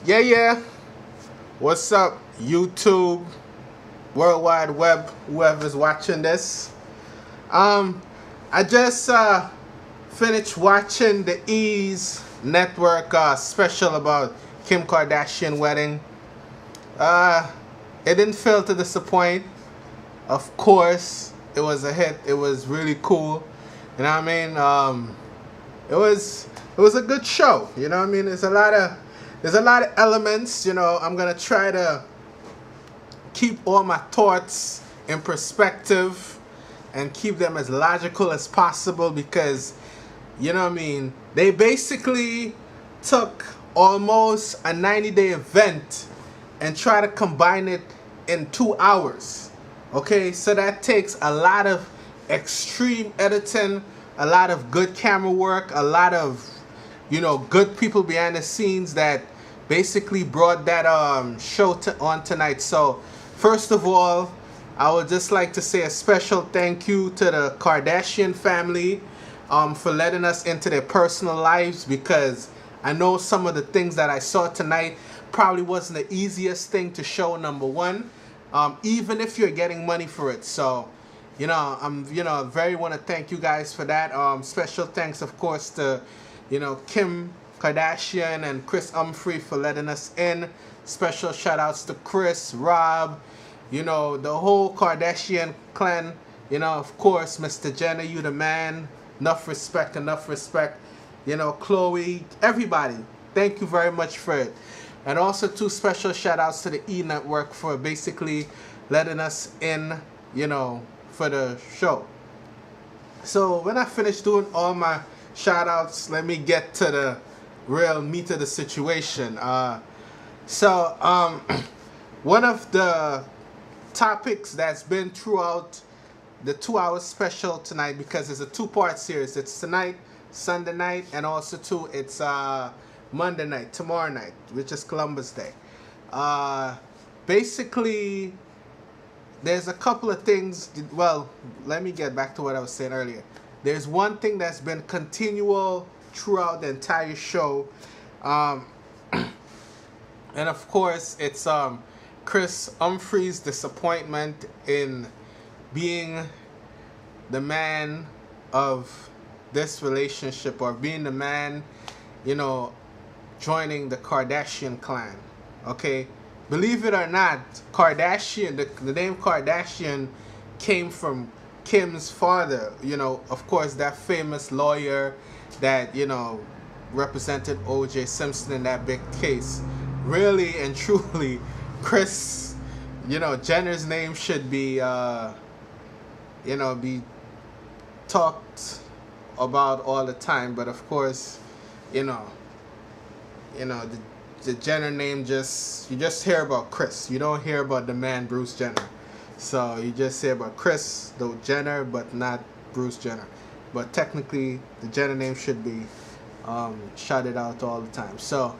Yeah. What's up, YouTube, World Wide Web, whoever's watching this? Um, I just finished watching the Ease Network special about Kim Kardashian wedding. Uh, it didn't fail to disappoint. Of course, it was a hit. It was really cool. You know what I mean? It was it was a good show. You know what I mean? There's a lot of elements. I'm gonna try to keep all my thoughts in perspective and keep them as logical as possible because they basically took almost a 90-day event and try to combine it in 2 hours. Okay, so that takes a lot of extreme editing, a lot of good camera work, a lot of good people behind the scenes that basically brought that show on tonight. So first of all, I would just like to say a special thank you to the Kardashian family for letting us into their personal lives, because I know some of the things that I saw tonight probably wasn't the easiest thing to show, number one, even if you're getting money for it. So I'm very want to thank you guys for that. Special thanks, of course, to Kim Kardashian and Kris Humphries for letting us in. Special shout outs to Kris, Rob, the whole Kardashian clan. Of course, Mr. Jenner, you the man. Enough respect. Chloe, everybody, thank you very much for it. And also two special shout outs to the E Network for basically letting us in, for the show. So when I finish doing all my shout outs, let me get to the real meat of the situation. One of the topics that's been throughout the 2 hour special tonight, because it's a two-part series. It's tonight, Sunday night, and also it's Monday night, tomorrow night, which is Columbus Day. Basically, there's a couple of things. Well, let me get back to what I was saying earlier. There's one thing that's been continual throughout the entire show, and of course, it's Kris Humphries' disappointment in being the man of this relationship, or being the man, joining the Kardashian clan. Okay, believe it or not, Kardashian, the name Kardashian came from Kim's father. Of course, that famous lawyer that represented O.J. Simpson in that big case. Really and truly, Kris, Jenner's name should be be talked about all the time. But of course, the Jenner name, you just hear about Kris. You don't hear about the man Bruce Jenner. So you just hear about Kris, the Jenner, but not Bruce Jenner. But technically, the Jenner name should be shouted out all the time. So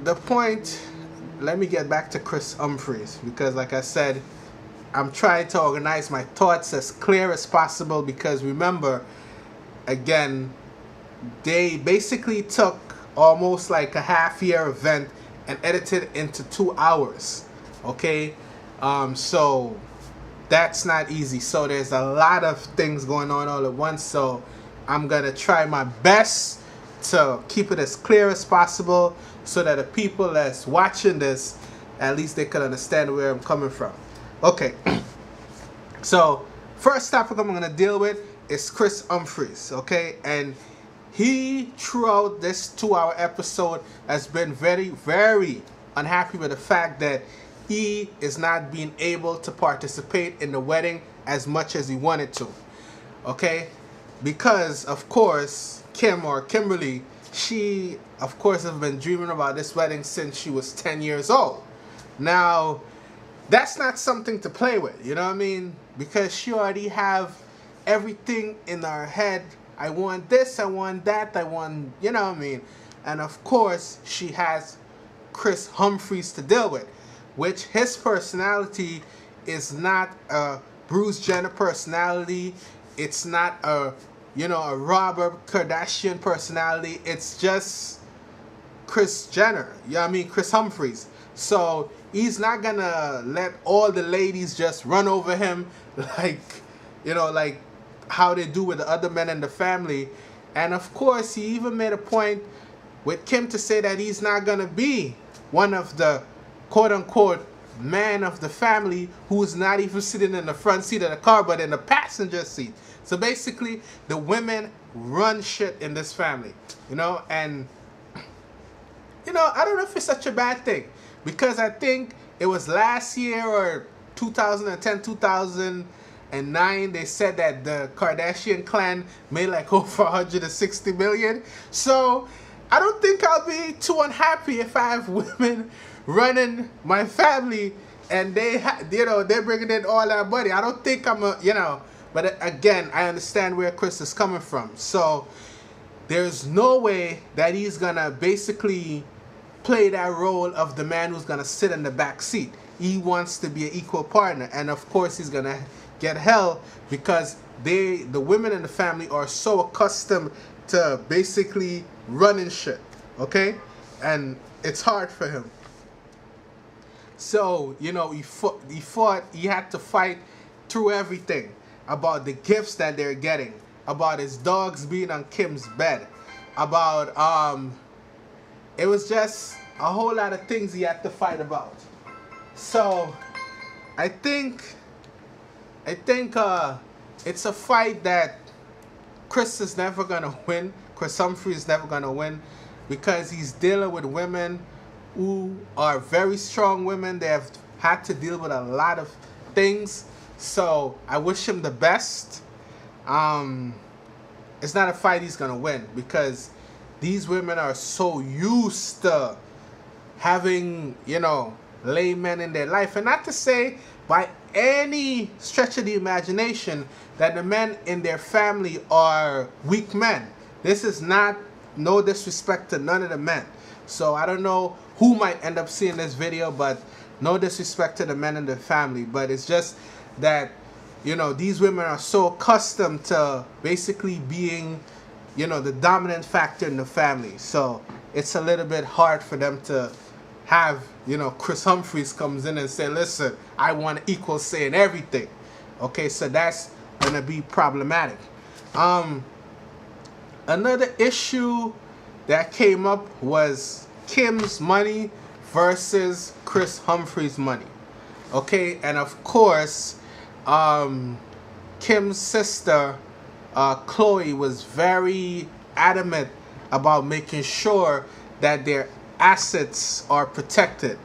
the point, let me get back to Kris Humphries, because like I said, I'm trying to organize my thoughts as clear as possible, because remember, again, they basically took almost like a half-year event and edited it into 2 hours. Okay, so that's not easy. So there's a lot of things going on all at once. So I'm gonna try my best to keep it as clear as possible, so that the people that's watching this, at least they can understand where I'm coming from. Okay, so first topic I'm going to deal with is Kris Humphries, okay? And he, throughout this 2 hour episode, has been very, very unhappy with the fact that he is not being able to participate in the wedding as much as he wanted to, okay? Because, of course, Kim, or Kimberly, she, of course, has been dreaming about this wedding since she was 10 years old. Now, that's not something to play with, you know what I mean? Because she already have everything in her head. I want this, I want that, I want, you know what I mean? And of course, she has Kris Humphries to deal with, which his personality is not a Bruce Jenner personality. It's not a Robert Kardashian personality. It's just Kris Jenner. Yeah, I mean Kris Humphries. So he's not gonna let all the ladies just run over him like, like how they do with the other men in the family. And of course, he even made a point with Kim to say that he's not gonna be one of the quote unquote man of the family who's not even sitting in the front seat of the car but in the passenger seat. So basically the women run shit in this family, and I don't know if it's such a bad thing, because I think it was last year or 2010, 2009, they said that the Kardashian clan made like over 160 million. So I don't think I'll be too unhappy if I have women running my family and they're bringing in all that money. I don't think I'm but again, I understand where Kris is coming from. So there's no way that he's gonna basically play that role of the man who's gonna sit in the back seat. He wants to be an equal partner, and of course he's gonna get hell because the women in the family are so accustomed to basically running shit, okay? And it's hard for him. So, he had to fight through everything about the gifts that they're getting, about his dogs being on Kim's bed, about, it was just a whole lot of things he had to fight about. So, I think it's a fight that Kris is never going to win. Kris Humphries is never going to win because he's dealing with women who are very strong women. They have had to deal with a lot of things. So I wish him the best. It's not a fight he's going to win because these women are so used to having, laymen in their life. And not to say by any stretch of the imagination that the men in their family are weak men. This is not, no disrespect to none of the men. So I don't know who might end up seeing this video, but no disrespect to the men in the family. But it's just that, these women are so accustomed to basically being, the dominant factor in the family. So it's a little bit hard for them to have, Kris Humphries comes in and say, listen, I want equal say in everything. Okay, so that's going to be problematic. Another issue that came up was Kim's money versus Kris Humphries' money. Okay, and of course, Kim's sister, Chloe, was very adamant about making sure that their assets are protected.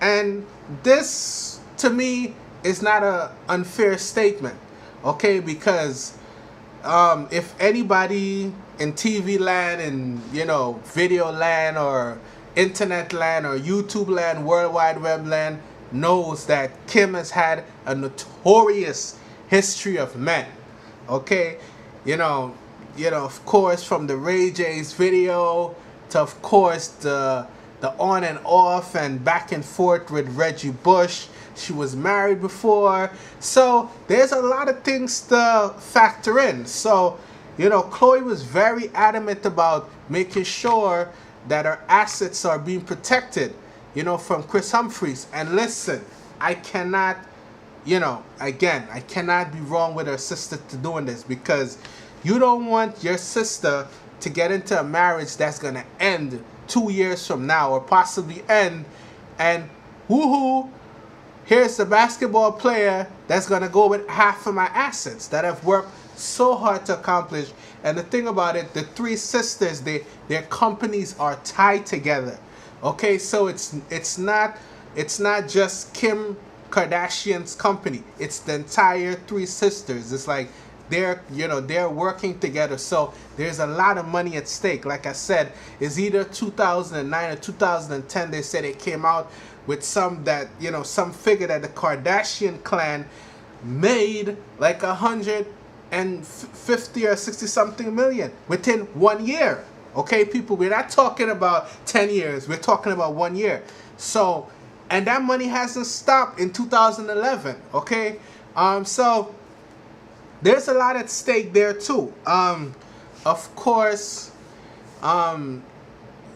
And this, to me, is not an unfair statement, okay? Because if anybody in TV land and, video land or internet land or YouTube land, World Wide Web land, knows that Kim has had a notorious history of men, okay? Of course, from the Ray J's video to, of course, the on and off and back and forth with Reggie Bush. She was married before. So there's a lot of things to factor in. So, Chloe was very adamant about making sure that her assets are being protected, from Kris Humphries. And listen, I cannot, again, I cannot be wrong with her sister to doing this, because you don't want your sister to get into a marriage that's going to end 2 years from now or possibly end, and woohoo, here's the basketball player that's going to go with half of my assets that I've worked so hard to accomplish. And the thing about it, the three sisters, their companies are tied together. Okay, so it's not just Kim Kardashian's company. It's the entire three sisters. It's like they're working together. So there's a lot of money at stake. Like I said, it's either 2009 or 2010. They said it came out with some figure that the Kardashian clan made like 150 or 60 something million within 1 year. Okay, people, we're not talking about 10 years. We're talking about 1 year. So, and that money hasn't stopped in 2011. Okay, so there's a lot at stake there too. Of course,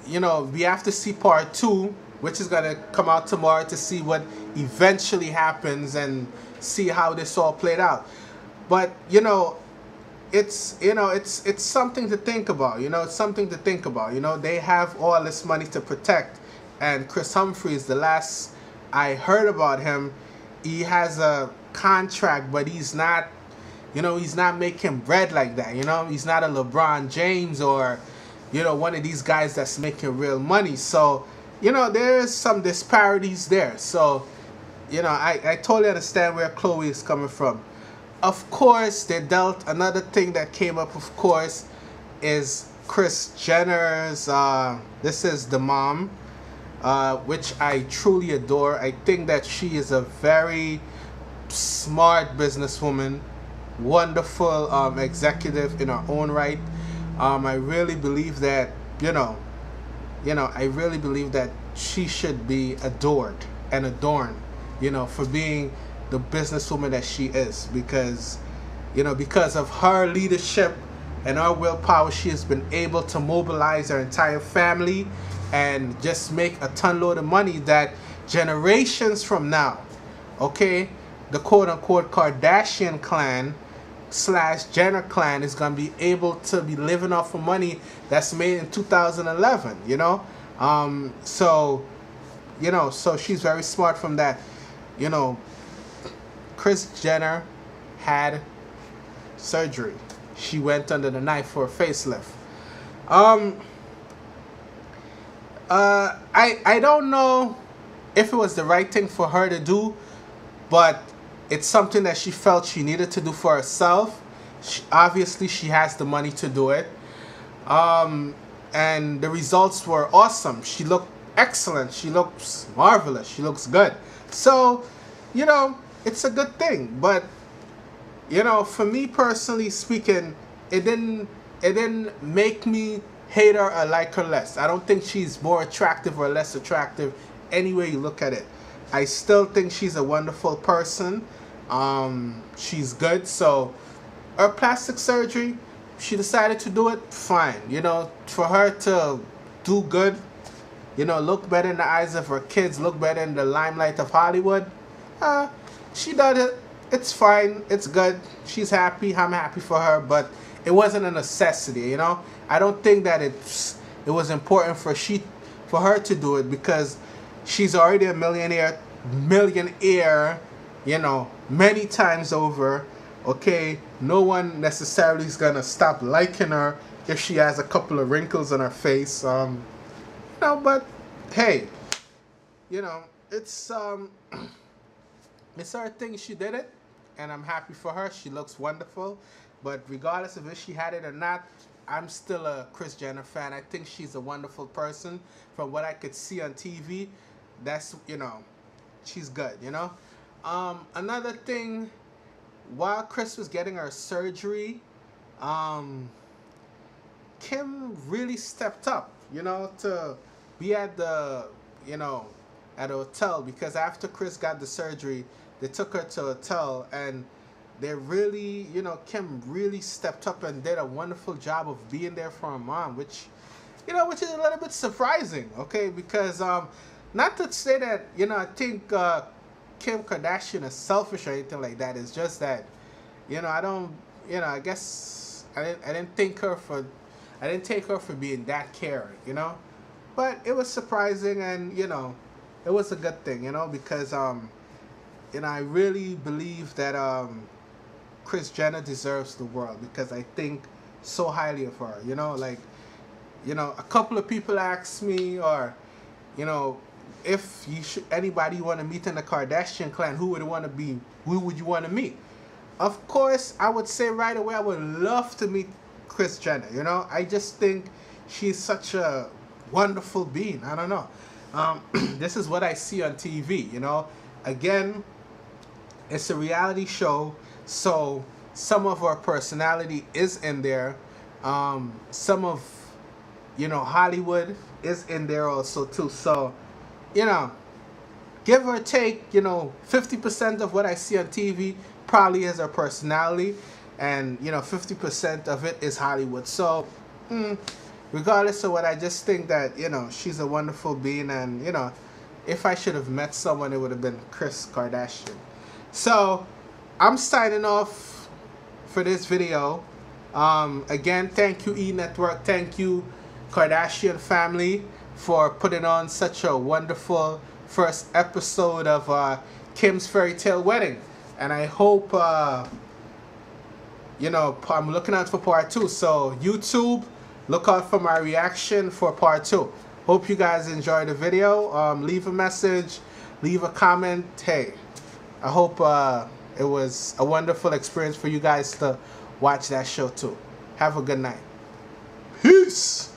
we have to see part two, which is gonna come out tomorrow, to see what eventually happens and see how this all played out. But it's something to think about. It's something to think about. They have all this money to protect, and Kris Humphries, the last I heard about him, he has a contract, but he's not, he's not making bread like that. He's not a LeBron James or, one of these guys that's making real money. So, there is some disparities there. So, I totally understand where Chloe is coming from. Of course, they dealt, another thing that came up, of course, is Kris Jenner's, this is the mom, which I truly adore. I think that she is a very smart businesswoman, wonderful executive in her own right. I really believe that, I really believe that she should be adored and adorned, for being the businesswoman that she is, because because of her leadership and her willpower, she has been able to mobilize her entire family and just make a ton load of money that generations from now, okay, the quote-unquote Kardashian clan / Jenner clan is going to be able to be living off of money that's made in 2011, so so she's very smart from that. Kris Jenner had surgery. She went under the knife for a facelift. I don't know if it was the right thing for her to do, but it's something that she felt she needed to do for herself. Obviously, she has the money to do it. And the results were awesome. She looked excellent. She looks marvelous. She looks good. So, it's a good thing. But, for me personally speaking, it didn't make me hate her or like her less. I don't think she's more attractive or less attractive any way you look at it. I still think she's a wonderful person. She's good. So her plastic surgery, she decided to do it, fine. For her to do good, look better in the eyes of her kids, look better in the limelight of Hollywood, she did it. It's fine. It's good. She's happy. I'm happy for her. But it wasn't a necessity, I don't think that it was important for her to do it, because she's already a millionaire, many times over. Okay, no one necessarily is gonna stop liking her if she has a couple of wrinkles on her face. But hey, it's it's her thing. She did it, and I'm happy for her. She looks wonderful. But regardless of if she had it or not, I'm still a Kris Jenner fan. I think she's a wonderful person. From what I could see on TV, that's, she's good, Another thing, while Kris was getting her surgery, Kim really stepped up, to be at the, at a hotel, because after Kris got the surgery, they took her to a hotel, and they really, Kim really stepped up and did a wonderful job of being there for her mom, which is a little bit surprising, okay? Because, not to say that, I think Kim Kardashian is selfish or anything like that. It's just that, I don't, I guess I didn't take her for being that caring, But it was surprising, and, it was a good thing, because, I really believe that, Kris Jenner deserves the world, because I think so highly of her, a couple of people asked me, or, if anybody you want to meet in the Kardashian clan, who would you want to meet? Of course, I would say right away, I would love to meet Kris Jenner, I just think she's such a wonderful being. I don't know. This is what I see on TV, Again, it's a reality show, so some of her personality is in there. Some of, Hollywood is in there also too. So, give or take, 50% of what I see on TV probably is her personality, and 50% of it is Hollywood. So, regardless of what, I just think that, you know, she's a wonderful being, and, you know, if I should have met someone, it would have been Kris Kardashian. So, I'm signing off for this video. Again, thank you, E! Network. Thank you, Kardashian family, for putting on such a wonderful first episode of Kim's Fairytale Wedding. And I hope, you know, I'm looking out for part 2. So, YouTube, look out for my reaction for part 2. Hope you guys enjoyed the video. Leave a message, leave a comment. Hey, I hope it was a wonderful experience for you guys to watch that show too. Have a good night. Peace.